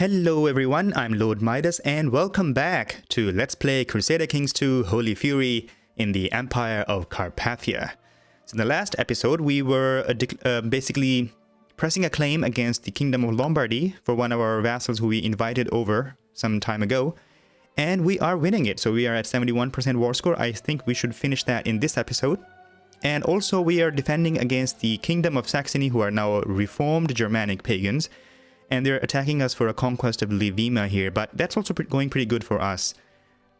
Hello everyone, I'm LordMidas and welcome back to Let's Play Crusader Kings 2 Holy Fury in the Empire of Carpathia. So in the last episode we were basically pressing a claim against the Kingdom of Lombardy for one of our vassals who we invited over some time ago. And we are winning it, so we are at 71% war score. I think we should finish that in this episode. And also we are defending against the Kingdom of Saxony, who are now reformed Germanic pagans. And they're attacking us for a conquest of Livima here, but that's also going pretty good for us.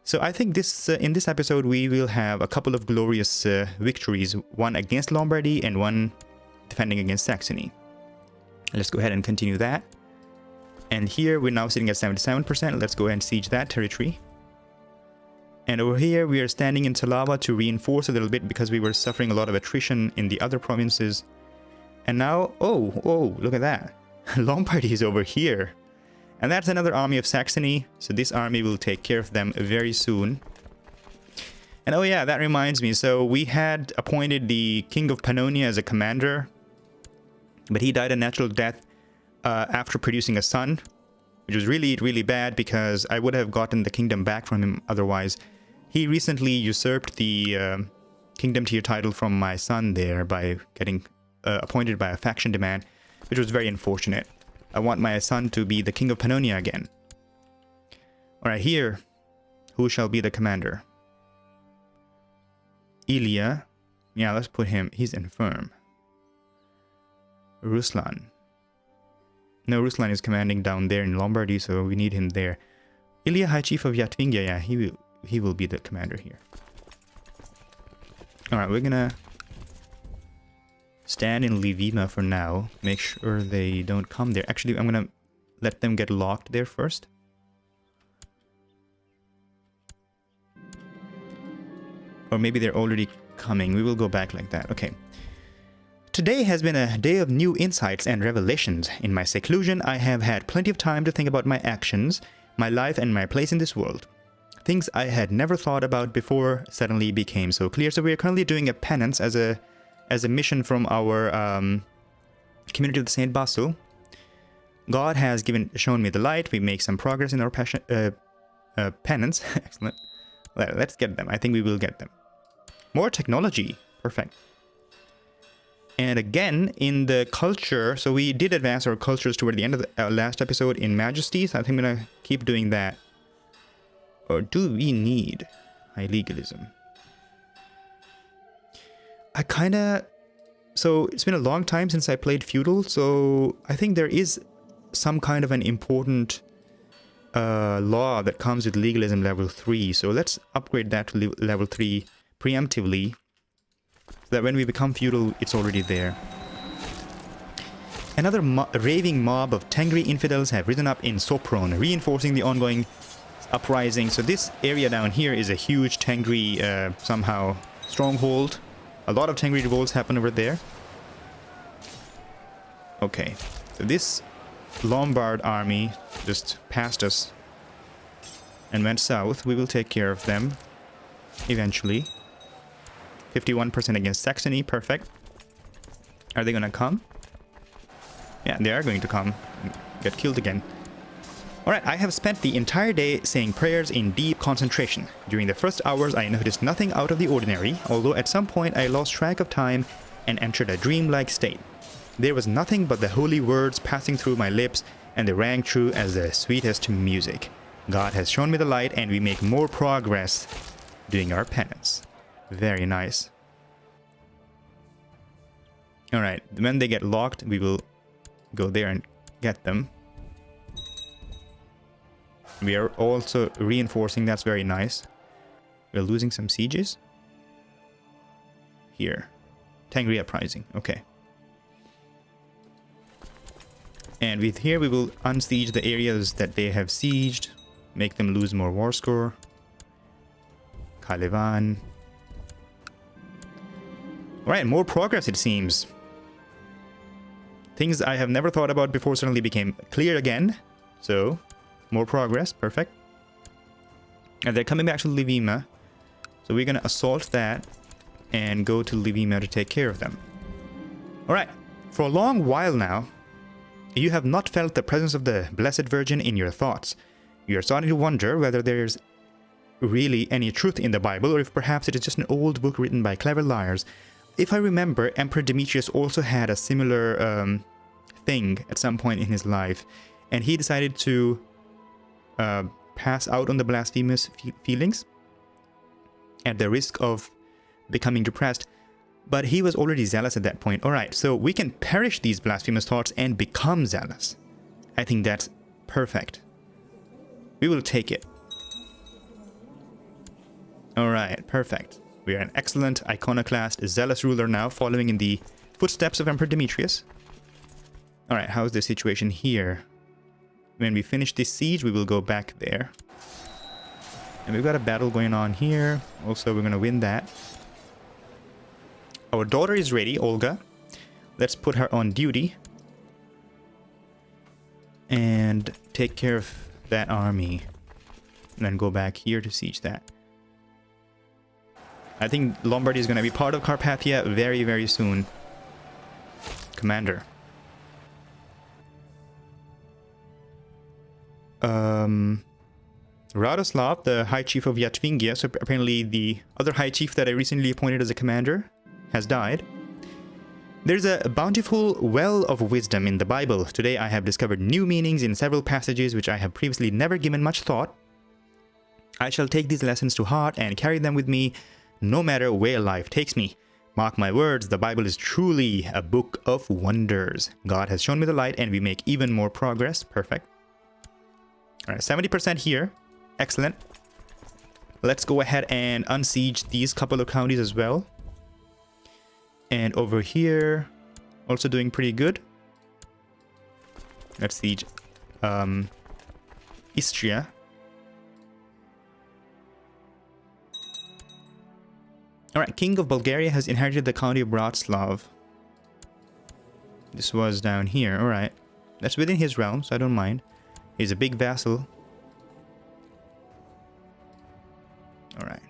So I think this in this episode we will have a couple of glorious victories, one against Lombardy and one defending against Saxony. Let's go ahead and continue that. And here we're now sitting at 77%. Let's go ahead and siege that territory. And over here we are standing in Talava to reinforce a little bit because we were suffering a lot of attrition in the other provinces. And now, oh, look at that. Lombardy is over here. And that's another army of Saxony. So this army will take care of them very soon. And oh yeah, that reminds me. So we had appointed the King of Pannonia as a commander. But he died a natural death after producing a son. Which was really, really bad because I would have gotten the kingdom back from him otherwise. He recently usurped the kingdom tier title from my son there by getting appointed by a faction demand. Which was very unfortunate. I want my son to be the King of Pannonia again. Alright, here. Who shall be the commander? Ilya. Yeah, let's put him. He's infirm. Ruslan. No, Ruslan is commanding down there in Lombardy, so we need him there. Ilya, High Chief of Yatvingia. Yeah, he will be the commander here. Alright, we're gonna stand in Livima for now. Make sure they don't come there. Actually, I'm gonna let them get locked there first. Or maybe they're already coming. We will go back like that. Okay. Today has been a day of new insights and revelations. In my seclusion, I have had plenty of time to think about my actions, my life, and my place in this world. Things I had never thought about before suddenly became so clear. So we are currently doing a penance as a mission from our community of the Saint Basil. God has shown me the light. We make some progress in our penance. Excellent. Let's get them. I think we will get them. More technology. Perfect. And again, in the culture, so we did advance our cultures toward the end of the last episode in Majesty. So I think I'm going to keep doing that. Or do we need high legalism? So it's been a long time since I played Feudal, so I think there is some kind of an important law that comes with legalism level 3. So let's upgrade that to level 3 preemptively, so that when we become Feudal, it's already there. Another raving mob of Tengri infidels have risen up in Sopron, reinforcing the ongoing uprising. So this area down here is a huge Tengri somehow stronghold. A lot of Tengri revolts happen over there. Okay, so this Lombard army just passed us and went south. We will take care of them eventually. 51% against Saxony, perfect. Are they gonna come? Yeah, they are going to come. Get killed again. Alright, I have spent the entire day saying prayers in deep concentration. During the first hours I noticed nothing out of the ordinary, although at some point I lost track of time and entered a dreamlike state. There was nothing but the holy words passing through my lips, and they rang true as the sweetest music. God has shown me the light, and we make more progress doing our penance. Very nice. Alright, when they get locked, we will go there and get them. We are also reinforcing. That's very nice. We're losing some sieges. Here. Tengri uprising. Okay. And with here we will unsiege the areas that they have sieged. Make them lose more war score. Kalevan. Alright, more progress it seems. Things I have never thought about before suddenly became clear again. So, more progress, perfect. And they're coming back to Livima. So we're going to assault that and go to Livima to take care of them. Alright, for a long while now, You have not felt the presence of the Blessed Virgin in your thoughts. You are starting to wonder whether there's really any truth in the Bible, or if perhaps it is just an old book written by clever liars. If I remember, Emperor Demetrius also had a similar thing at some point in his life, and he decided to pass out on the blasphemous feelings at the risk of becoming depressed. But he was already zealous at that point. Alright, so we can perish these blasphemous thoughts and become zealous. I think that's perfect. We will take it. Alright, perfect. We are an excellent iconoclast, zealous ruler now, following in the footsteps of Emperor Demetrius. Alright, how's the situation here? When we finish this siege, we will go back there. And we've got a battle going on here. Also, we're going to win that. Our daughter is ready, Olga. Let's put her on duty. And take care of that army. And then go back here to siege that. I think Lombardy is going to be part of Carpathia very, very soon. Commander. Radoslav, the High Chief of Yatvingia, so apparently the other High Chief that I recently appointed as a commander, has died. There's a bountiful well of wisdom in the Bible. Today I have discovered new meanings in several passages which I have previously never given much thought. I shall take these lessons to heart and carry them with me no matter where life takes me. Mark my words, the Bible is truly a book of wonders. God has shown me the light and we make even more progress. Perfect. Alright, 70% here. Excellent. Let's go ahead and unsiege these couple of counties as well. And over here, also doing pretty good. Let's siege Istria. Alright, King of Bulgaria has inherited the county of Bratslav. This was down here, alright. That's within his realm, so I don't mind. He's a big vassal. Alright.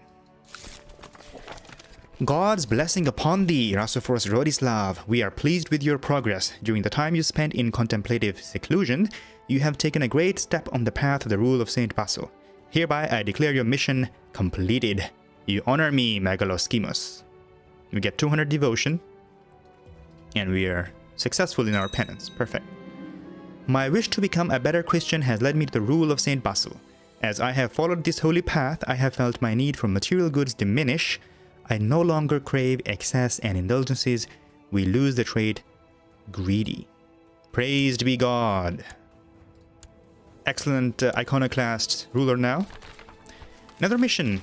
God's blessing upon thee, Rasophorus Rodislav. We are pleased with your progress. During the time you spent in contemplative seclusion, you have taken a great step on the path of the rule of Saint Basil. Hereby I declare your mission completed. You honor me, Megaloschemos. We get 200 devotion. And we are successful in our penance. Perfect. My wish to become a better Christian has led me to the rule of Saint Basil. As I have followed this holy path, I have felt my need for material goods diminish. I no longer crave excess and indulgences. We lose the trait greedy. Praised be God. Excellent iconoclast ruler now. Another mission.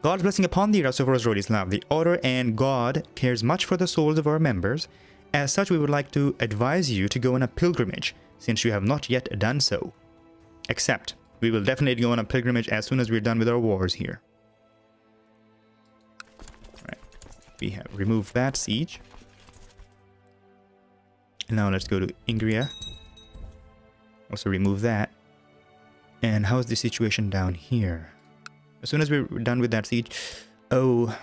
God's blessing upon thee, Rasophorus Rodislav. The order and God cares much for the souls of our members. As such, we would like to advise you to go on a pilgrimage, since you have not yet done so. Except, we will definitely go on a pilgrimage as soon as we're done with our wars here. Alright, we have removed that siege. And now let's go to Ingria. Also remove that. And how's the situation down here? As soon as we're done with that siege... Oh...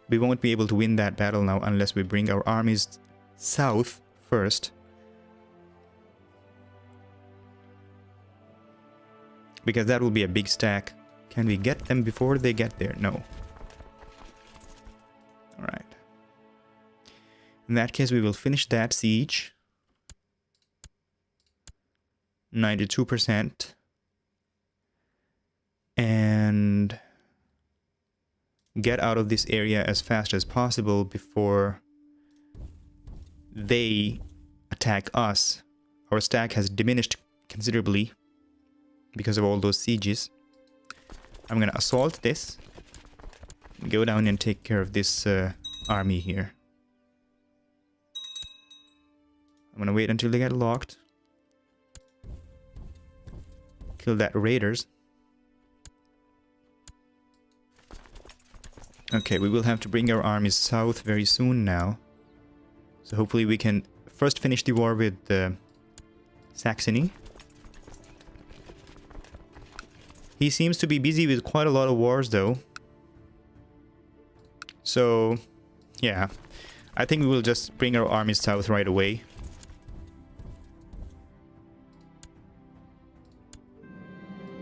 We won't be able to win that battle now unless we bring our armies south first. Because that will be a big stack. Can we get them before they get there? No. Alright. In that case, we will finish that siege. 92%. And get out of this area as fast as possible before they attack us. Our stack has diminished considerably because of all those sieges. I'm gonna assault this, go down and take care of this army here. I'm gonna wait until they get locked. Kill that raiders. Okay, we will have to bring our armies south very soon now. So hopefully we can first finish the war with Saxony. He seems to be busy with quite a lot of wars though. So, yeah. I think we will just bring our armies south right away.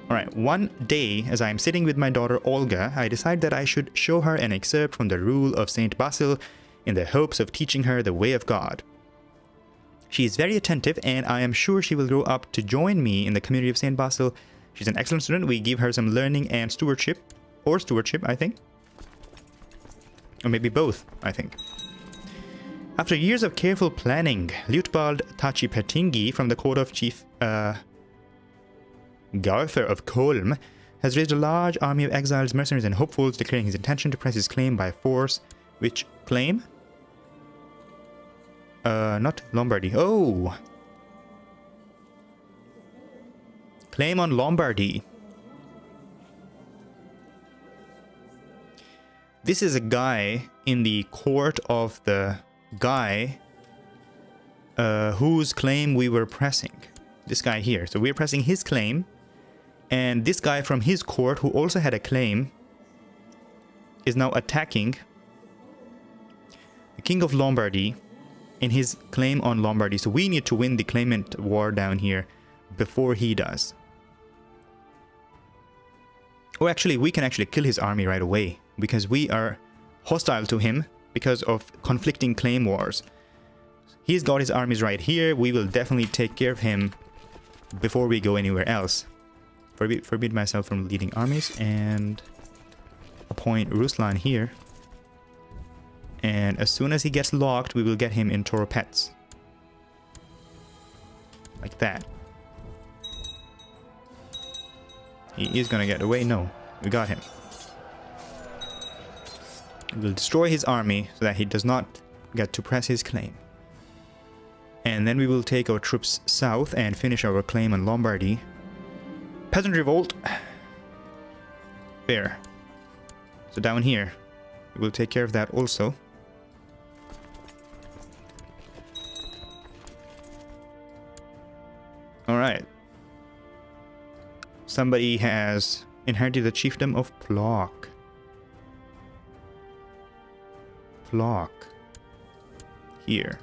Alright, one day, as I am sitting with my daughter Olga, I decide that I should show her an excerpt from the Rule of Saint Basil in the hopes of teaching her the way of God. She is very attentive, and I am sure she will grow up to join me in the community of Saint Basil. She's an excellent student. We give her some learning and stewardship, I think. Or maybe both, I think. After years of careful planning, Liutbald Tachipetingi from the court of Chief Garther of Kolm has raised a large army of exiles, mercenaries, and hopefuls, declaring his intention to press his claim by force. Which claim? Not Lombardy. Oh! Claim on Lombardy. This is a guy in the court of the guy whose claim we were pressing. This guy here. So we're pressing his claim. And this guy from his court, who also had a claim, is now attacking the King of Lombardy in his claim on Lombardy. So we need to win the claimant war down here before he does. Or actually, we can actually kill his army right away, because we are hostile to him because of conflicting claim wars. He's got his armies right here. We will definitely take care of him before we go anywhere else. Forbid myself from leading armies and appoint Ruslan here. And as soon as he gets locked, we will get him in Toropets. Like that. He is gonna get away. No, we got him. We will destroy his army so that he does not get to press his claim. And then we will take our troops south and finish our claim on Lombardy. Peasant revolt. There. So down here, we will take care of that also. Alright. Somebody has inherited the chiefdom of Plock. Plock. Here.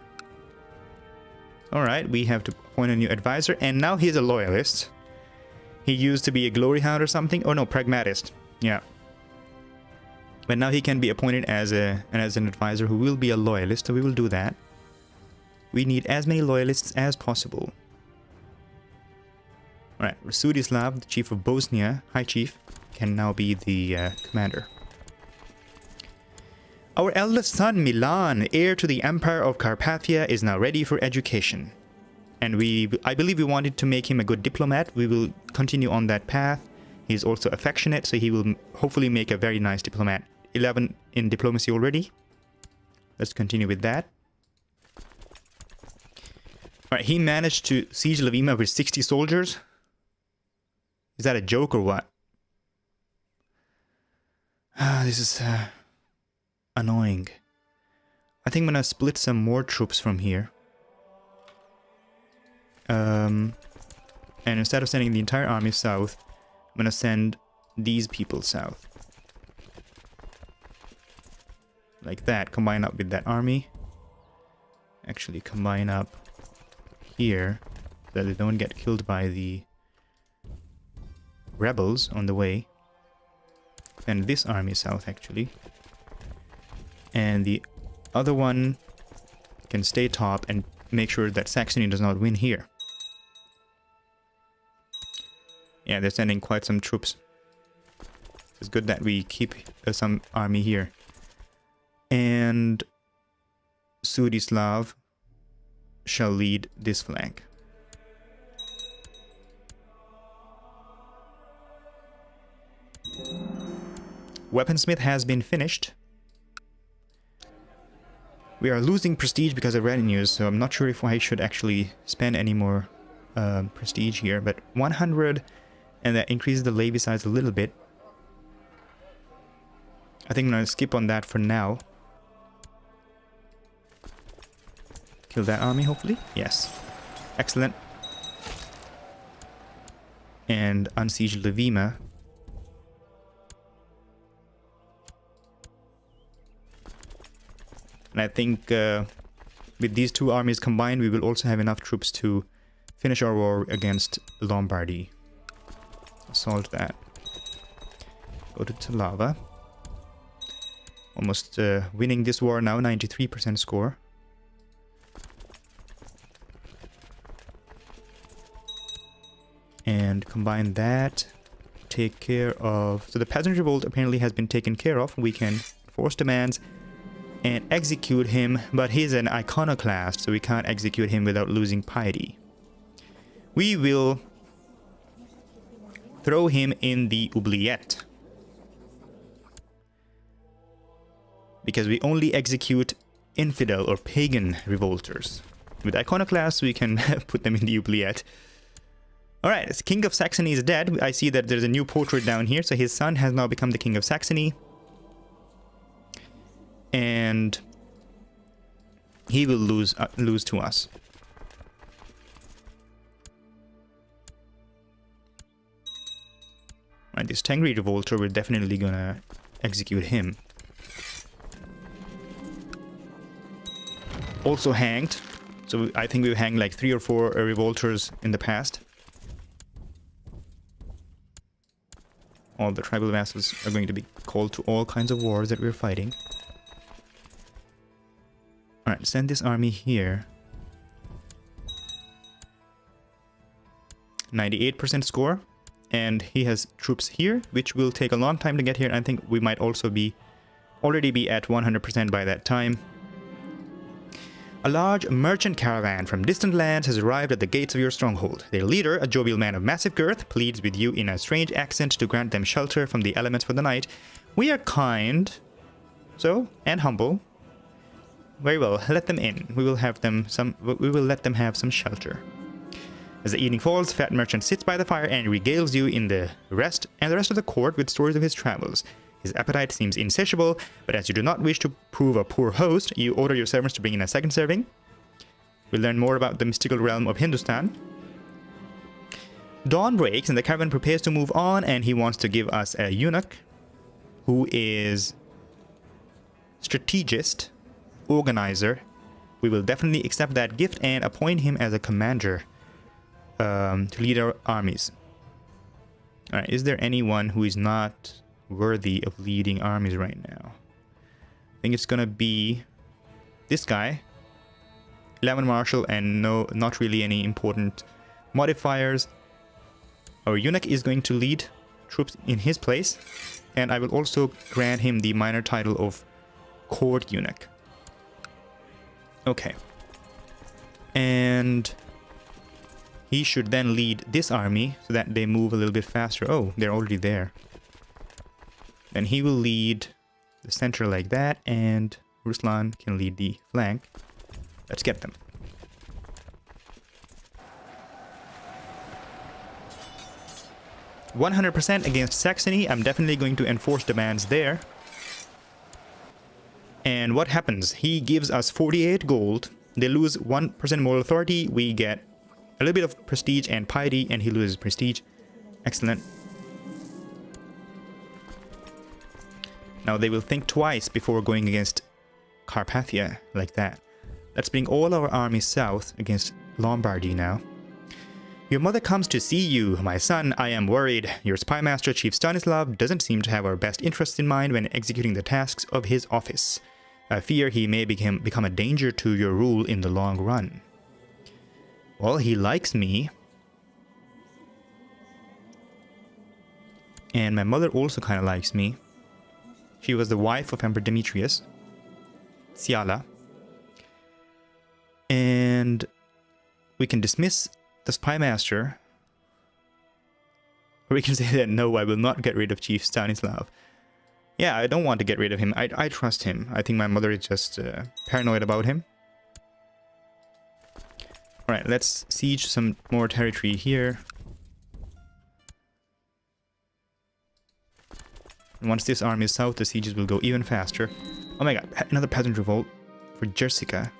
Alright, we have to appoint a new advisor, and now he's a loyalist. He used to be a glory hound or something. Oh no, pragmatist. Yeah. But now he can be appointed as an advisor who will be a loyalist, so we will do that. We need as many loyalists as possible. Alright, Rasudislav, the chief of Bosnia, High Chief, can now be the commander. Our eldest son, Milan, heir to the Empire of Carpathia, is now ready for education. And I believe we wanted to make him a good diplomat. We will continue on that path. He's also affectionate, so he will hopefully make a very nice diplomat. 11 in diplomacy already. Let's continue with that. Alright, he managed to siege Lavima with 60 soldiers. Is that a joke or what? This is annoying. I think I'm gonna split some more troops from here. And instead of sending the entire army south, I'm gonna send these people south. Like that. Combine up with that army. Actually, combine up here so that they don't get killed by the rebels on the way. Send this army south, actually. And the other one can stay top and make sure that Saxony does not win here. Yeah, they're sending quite some troops. It's good that we keep some army here. And Sudislav shall lead this flank. Weaponsmith has been finished. We are losing prestige because of retinues, so I'm not sure if I should actually spend any more prestige here, but 100, and that increases the levy size a little bit. I think I'm going to skip on that for now. Kill that army, hopefully. Yes. Excellent. And unsiege Levima. And I think with these two armies combined, we will also have enough troops to finish our war against Lombardy. assault that. Go to Talava. Almost winning this war now, 93% score. And combine that, take care of... So the peasant revolt apparently has been taken care of. We can force demands and execute him, but he's an iconoclast, so we can't execute him without losing piety. We will throw him in the oubliette, because we only execute infidel or pagan revolters. With iconoclasts, we can put them in the oubliette. Alright, King of Saxony is dead. I see that there's a new portrait down here, so his son has now become the King of Saxony. And he will lose to us. Right, this Tengri revolter, we're definitely gonna execute him. Also hanged. So I think we've hanged like 3 or 4 revolters in the past. All the tribal vassals are going to be called to all kinds of wars that we're fighting. Alright, send this army here. 98% score. And he has troops here, which will take a long time to get here. I think we might also already be at 100% by that time. A large merchant caravan from distant lands has arrived at the gates of your stronghold. Their leader, a jovial man of massive girth, pleads with you in a strange accent to grant them shelter from the elements for the night. We are kind, and humble. Very well, let them in. We will let them have some shelter. As the evening falls, fat merchant sits by the fire and regales you and the rest of the court with stories of his travels. His appetite seems insatiable, but as you do not wish to prove a poor host, you order your servants to bring in a second serving. We'll learn more about the mystical realm of Hindustan. Dawn breaks and the caravan prepares to move on, and he wants to give us a eunuch who is strategist, organizer. We will definitely accept that gift and appoint him as a commander to lead our armies. Alright, is there anyone who is not worthy of leading armies right now? I think it's gonna be this guy, 11 marshal, and not really any important modifiers. Our eunuch is going to lead troops in his place, and I will also grant him the minor title of court eunuch. Okay. And he should then lead this army so that they move a little bit faster. Oh, they're already there. Then he will lead the center like that, and Ruslan can lead the flank. Let's get them. "100% against Saxony." I'm definitely going to enforce demands there. And what happens? He gives us 48 gold. They lose 1% moral authority. We get a little bit of prestige and piety, and he loses prestige. Excellent. Now they will think twice before going against Carpathia like that. Let's bring all our armies south against Lombardy now. "Your mother comes to see you, my son. I am worried. Your spy master, Chief Stanislav, doesn't seem to have our best interests in mind when executing the tasks of his office. I fear he may become a danger to your rule in the long run." Well, he likes me. And my mother also kind of likes me. She was the wife of Emperor Demetrius, Siala. And we can dismiss the spy master. Or we can say that no, I will not get rid of Chief Stanislav. Yeah, I don't want to get rid of him. I trust him. I think my mother is just paranoid about him. Alright, let's siege some more territory here. And once this army is south, the sieges will go even faster. Oh my god, another peasant revolt for Jersica.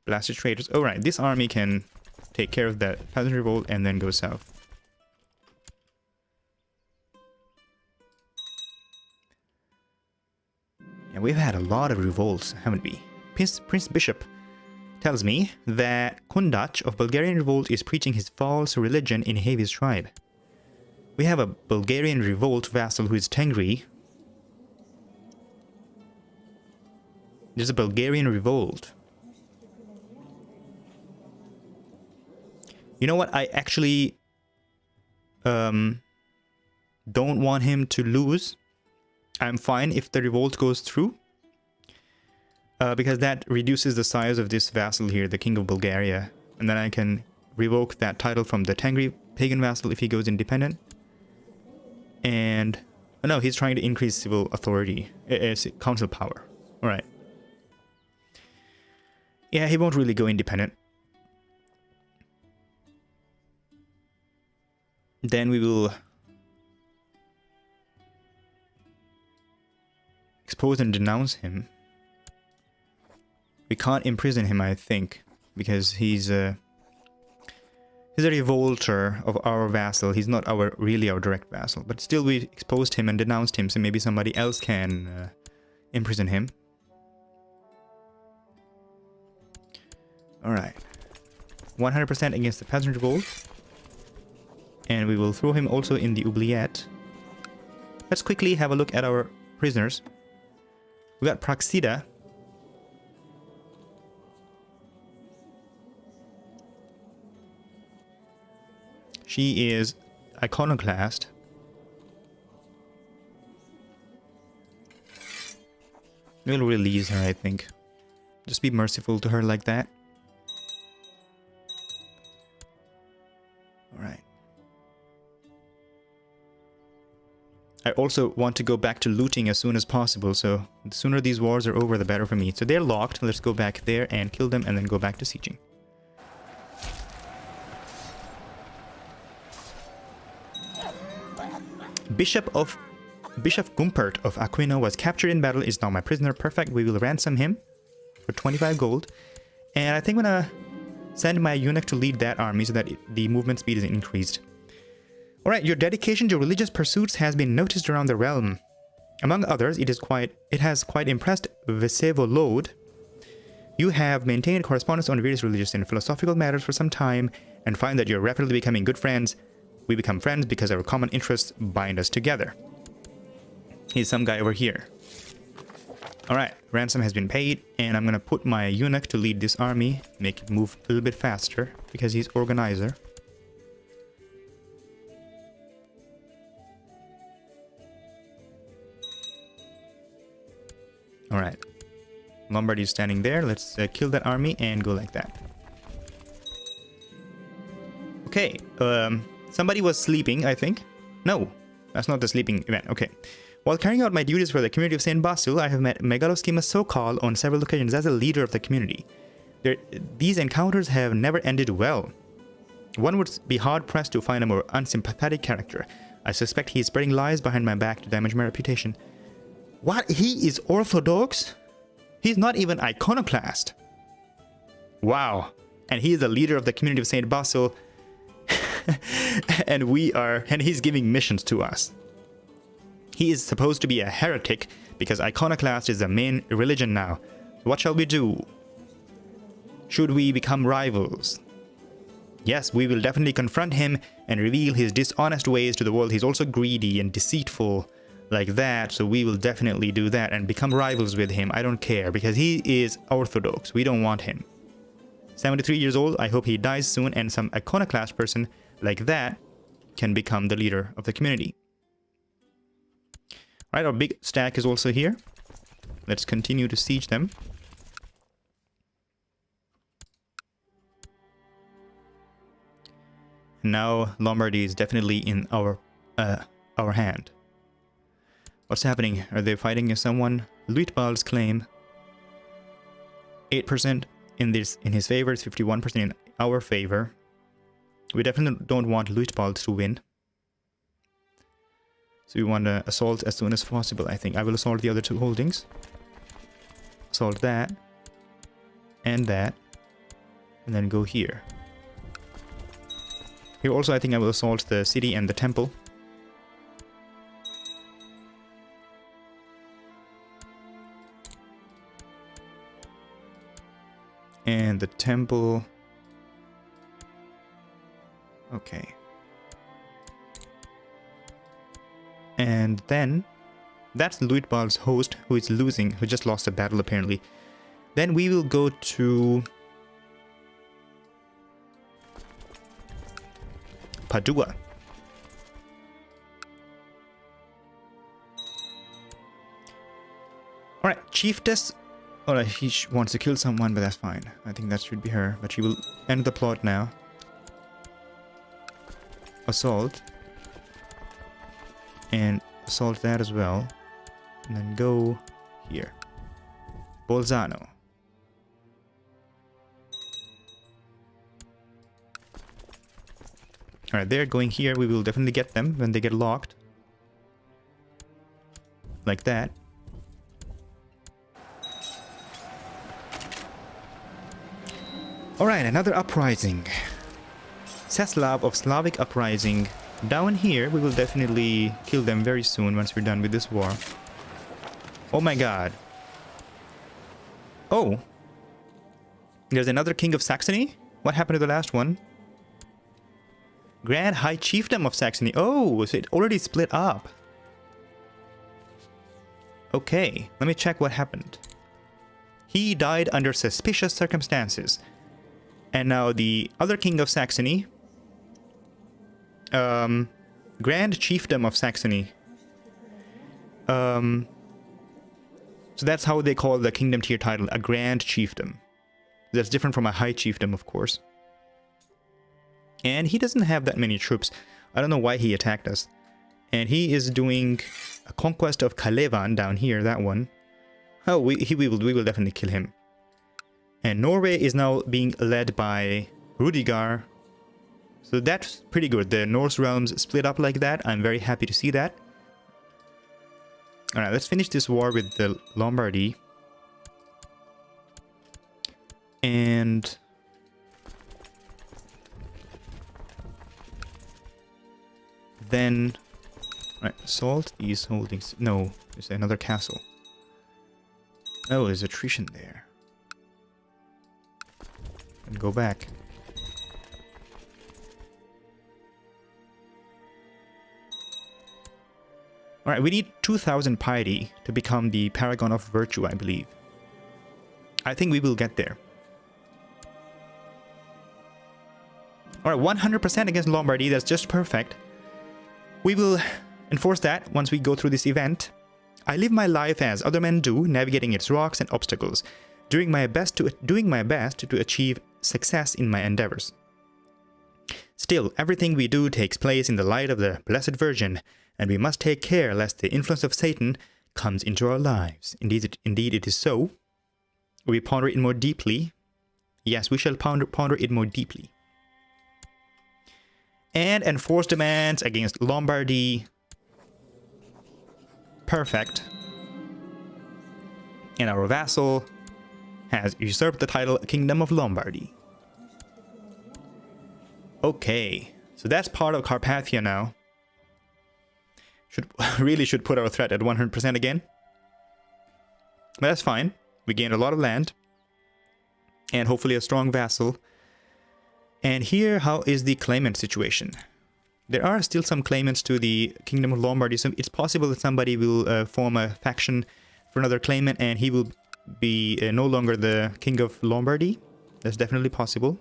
Blasted traitors. Alright, this army can take care of that peasant revolt and then go south. And we've had a lot of revolts, haven't we? Prince Bishop tells me that Kundach of Bulgarian revolt is preaching his false religion in Heavy's tribe. We have a Bulgarian revolt vassal who is Tengri. There's a Bulgarian revolt. You know what? I actually don't want him to lose. I'm fine if the revolt goes through. Because that reduces the size of this vassal here, the King of Bulgaria. And then I can revoke that title from the Tengri pagan vassal if he goes independent. And... oh no, he's trying to increase civil authority. Council power. Alright. Yeah, he won't really go independent. Then we will expose and denounce him. We can't imprison him, I think, because he's a revolter of our vassal. He's not really our direct vassal, but still we exposed him and denounced him, so maybe somebody else can imprison him. Alright. 100% against the peasant revolt. And we will throw him also in the oubliette. Let's quickly have a look at our prisoners. We got Praxida. She is iconoclast. We'll release her, I think. Just be merciful to her like that. Alright. I also want to go back to looting as soon as possible, so the sooner these wars are over, the better for me. So they're locked. Let's go back there and kill them and then go back to sieging. Bishop Gumpert of Aquino was captured in battle, is now my prisoner. Perfect. We will ransom him for 25 gold. And I think I'm gonna send my eunuch to lead that army so that the movement speed is increased. Alright, your dedication to religious pursuits has been noticed around the realm. Among others, it has quite impressed Vsevolod. You have maintained correspondence on various religious and philosophical matters for some time, and find that you're rapidly becoming good friends. We become friends because our common interests bind us together. He's some guy over here. Alright, ransom has been paid, and I'm gonna put my eunuch to lead this army, make it move a little bit faster, because he's organizer. Alright. Lombardy is standing there. Let's kill that army and go like that. Okay. Somebody was sleeping, I think. No, that's not the sleeping event. Okay. While carrying out my duties for the community of St. Basil, I have met Megaloschema Sokol on several occasions as a leader of the community. These encounters have never ended well. One would be hard-pressed to find a more unsympathetic character. I suspect he is spreading lies behind my back to damage my reputation. What? He is Orthodox? He's not even iconoclast. Wow. And he is the leader of the community of St. Basil. and he's giving missions to us. He is supposed to be a heretic because iconoclast is the main religion now. What shall we do? Should we become rivals? Yes, we will definitely confront him and reveal his dishonest ways to the world. He's also greedy and deceitful like that, so we will definitely do that and become rivals with him. I don't care because he is Orthodox. We don't want him. 73 years old. I hope he dies soon and some iconoclast person like that can become the leader of the community. Alright, our big stack is also here. Let's continue to siege them. Now Lombardy is definitely in our hand. What's happening? Are they fighting against someone? Luitbald's claim 8% in his favor, it's 51% in our favor. We definitely don't want Luitbald to win. So we want to assault as soon as possible, I think. I will assault the other two holdings. Assault that. And that. And then go here. Here also I think I will assault the city and the temple. And the temple. Okay. And then that's Luitbald's host, who is losing, who just lost a battle apparently. Then we will go to Padua. Alright, Chiefess. Alright, he wants to kill someone, but that's fine. I think that should be her. But she will end the plot now. Assault. And assault that as well. And then go here. Bolzano. Alright, they're going here. We will definitely get them when they get locked. Like that. Alright, another uprising. Czeslaw of Slavic uprising. Down here, we will definitely kill them very soon once we're done with this war. Oh my god. Oh. There's another king of Saxony? What happened to the last one? Grand High Chiefdom of Saxony. Oh, so it already split up. Okay, let me check what happened. He died under suspicious circumstances. And now the other king of Saxony, Grand Chiefdom of Saxony. So that's how they call the kingdom tier title, a Grand Chiefdom. That's different from a High Chiefdom, of course. And he doesn't have that many troops. I don't know why he attacked us. And he is doing a conquest of Kalevan down here, that one. Oh, we will definitely kill him. And Norway is now being led by Rudigar. So that's pretty good. The Norse realms split up like that. I'm very happy to see that. Alright, let's finish this war with the Lombardy. And then right, assault these holdings. No, there's another castle. Oh, there's attrition there. And go back. Alright, we need 2000 piety to become the paragon of virtue, I believe. I think we will get there. Alright, 100% against Lombardy, that's just perfect. We will enforce that once we go through this event. I live my life as other men do, navigating its rocks and obstacles, doing my best to achieve success in my endeavors. Still, everything we do takes place in the light of the Blessed Virgin, and we must take care lest the influence of Satan comes into our lives. Indeed it is so. We ponder it more deeply. Yes, we shall ponder it more deeply. And enforce demands against Lombardy. Perfect. And our vassal has usurped the title Kingdom of Lombardy. Okay, so that's part of Carpathia now. Really should put our threat at 100% again. But that's fine. We gained a lot of land. And hopefully a strong vassal. And here, how is the claimant situation? There are still some claimants to the Kingdom of Lombardy, so it's possible that somebody will form a faction for another claimant and he will be no longer the King of Lombardy. That's definitely possible.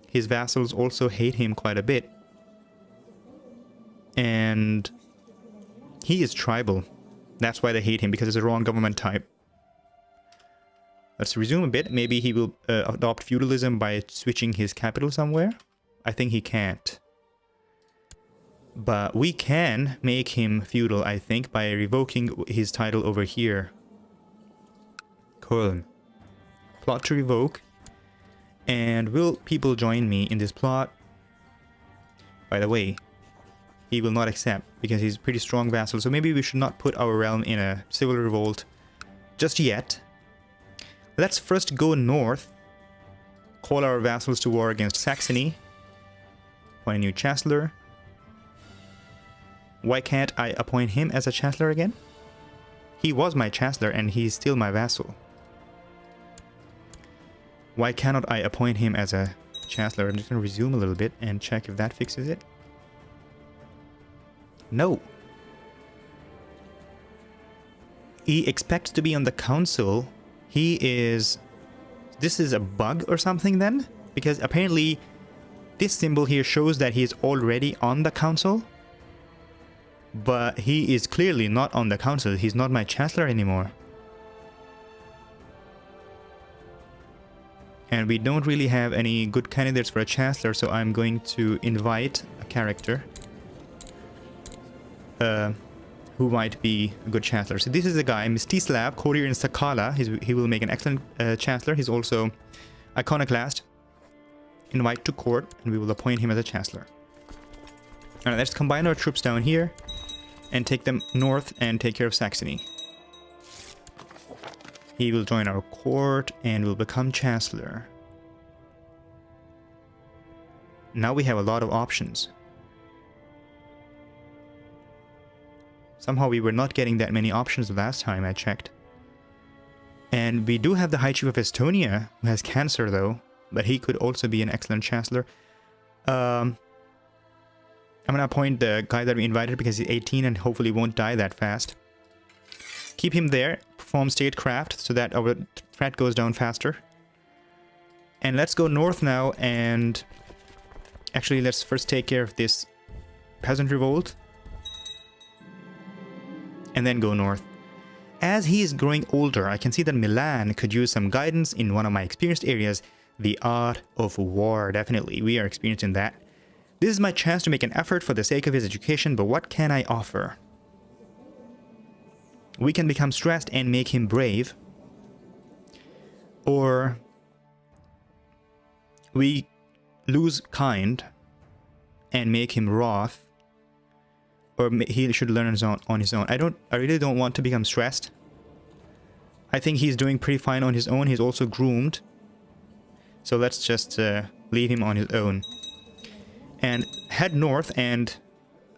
His vassals also hate him quite a bit. And he is tribal. That's why they hate him, because it's the wrong government type. Let's resume a bit. Maybe he will adopt feudalism by switching his capital somewhere. I think he can't. But we can make him feudal, I think, by revoking his title over here. Köln. Plot to revoke. And will people join me in this plot? By the way, he will not accept because he's a pretty strong vassal. So maybe we should not put our realm in a civil revolt just yet. Let's first go north. Call our vassals to war against Saxony. Appoint a new chancellor. Why can't I appoint him as a chancellor again? He was my chancellor and he's still my vassal. Why cannot I appoint him as a chancellor? I'm just going to resume a little bit and check if that fixes it. No. He expects to be on the council. He is... This is a bug or something then? Because apparently this symbol here shows that he is already on the council. But he is clearly not on the council. He's not my chancellor anymore. And we don't really have any good candidates for a chancellor, so I'm going to invite a character who might be a good chancellor. So this is a guy, Mstislav Korir in Sakala. He will make an excellent chancellor. He's also iconoclast. Invite to court, and we will appoint him as a chancellor. Alright, let's combine our troops down here and take them north and take care of Saxony. He will join our court and will become chancellor. Now we have a lot of options. Somehow we were not getting that many options the last time I checked. And we do have the High Chief of Estonia, who has cancer though, but he could also be an excellent chancellor. I'm gonna appoint the guy that we invited because he's 18 and hopefully won't die that fast. Keep him there, perform statecraft so that our threat goes down faster. And let's go north now, and actually let's first take care of this peasant revolt and then go north. As he is growing older, I can see that Milan could use some guidance in one of my experienced areas, the art of war. Definitely, we are experienced in that. This is my chance to make an effort for the sake of his education, but what can I offer? We can become stressed and make him brave. Or we lose kind and make him wroth. Or he should learn on his own. I really don't want to become stressed. I think he's doing pretty fine on his own. He's also groomed. So let's just leave him on his own. And head north and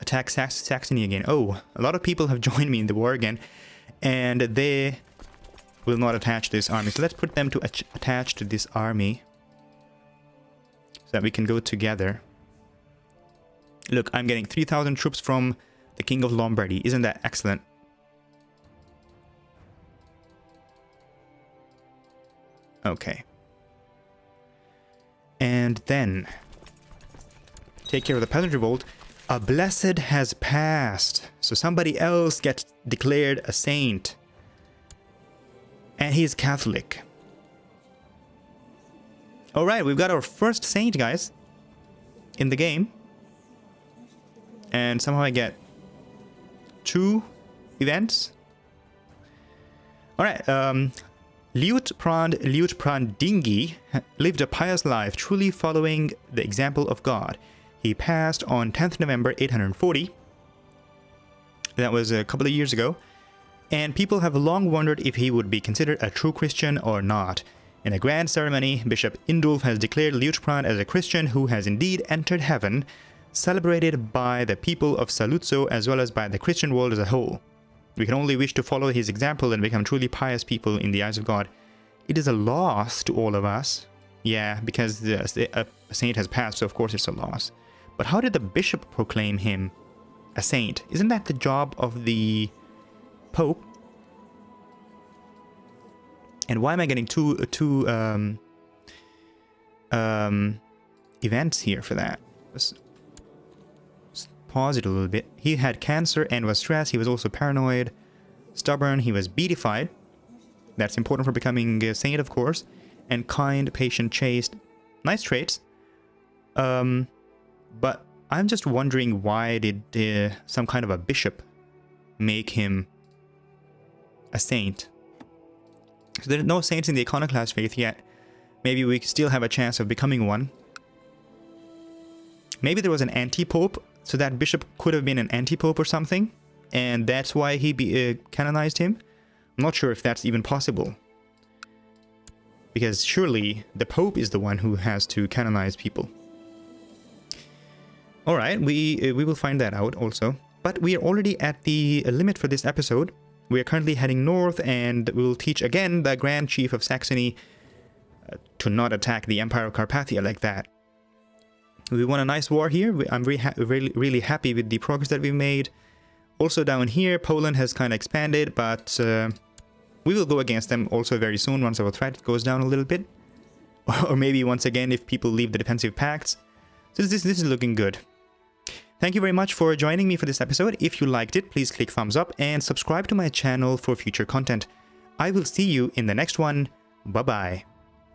attack Saxony again. Oh, a lot of people have joined me in the war again. And they will not attach this army. So let's put them to attach to this army. So that we can go together. Look, I'm getting 3,000 troops from the King of Lombardy. Isn't that excellent? Okay. And then take care of the peasant revolt. A blessed has passed. So somebody else gets declared a saint. And he is Catholic. Alright, we've got our first saint, guys, in the game. And somehow I get 2 events. Alright, Liutprand Dingi lived a pious life, truly following the example of God. He passed on 10th November 840. That was a couple of years ago. And people have long wondered if he would be considered a true Christian or not. In a grand ceremony, Bishop Indulf has declared Liutprand as a Christian who has indeed entered heaven, celebrated by the people of Saluzzo as well as by the Christian world as a whole. We can only wish to follow his example and become truly pious people in the eyes of God. It is a loss to all of us. Yeah, because a saint has passed, so of course it's a loss. But how did the bishop proclaim him a saint? Isn't that the job of the Pope? And why am I getting two events here for that? Let's pause it a little bit. He had cancer and was stressed. He was also paranoid, stubborn. He was beatified. That's important for becoming a saint, of course. And kind, patient, chaste. Nice traits. But I'm just wondering, why did some kind of a bishop make him a saint? So there are no saints in the iconoclast faith yet. Maybe we still have a chance of becoming one. Maybe there was an anti-pope, so that bishop could have been an anti-pope or something, and that's why he canonized him. I'm not sure if that's even possible. Because surely the pope is the one who has to canonize people. Alright, we will find that out also. But we are already at the limit for this episode. We are currently heading north, and we'll teach again the Grand Chief of Saxony to not attack the Empire of Carpathia like that. We won a nice war here. I'm really happy with the progress that we've made. Also down here, Poland has kind of expanded, but we will go against them also very soon once our threat goes down a little bit. Or maybe once again if people leave the defensive pacts. So this is looking good. Thank you very much for joining me for this episode. If you liked it, please click thumbs up and subscribe to my channel for future content. I will see you in the next one. Bye-bye.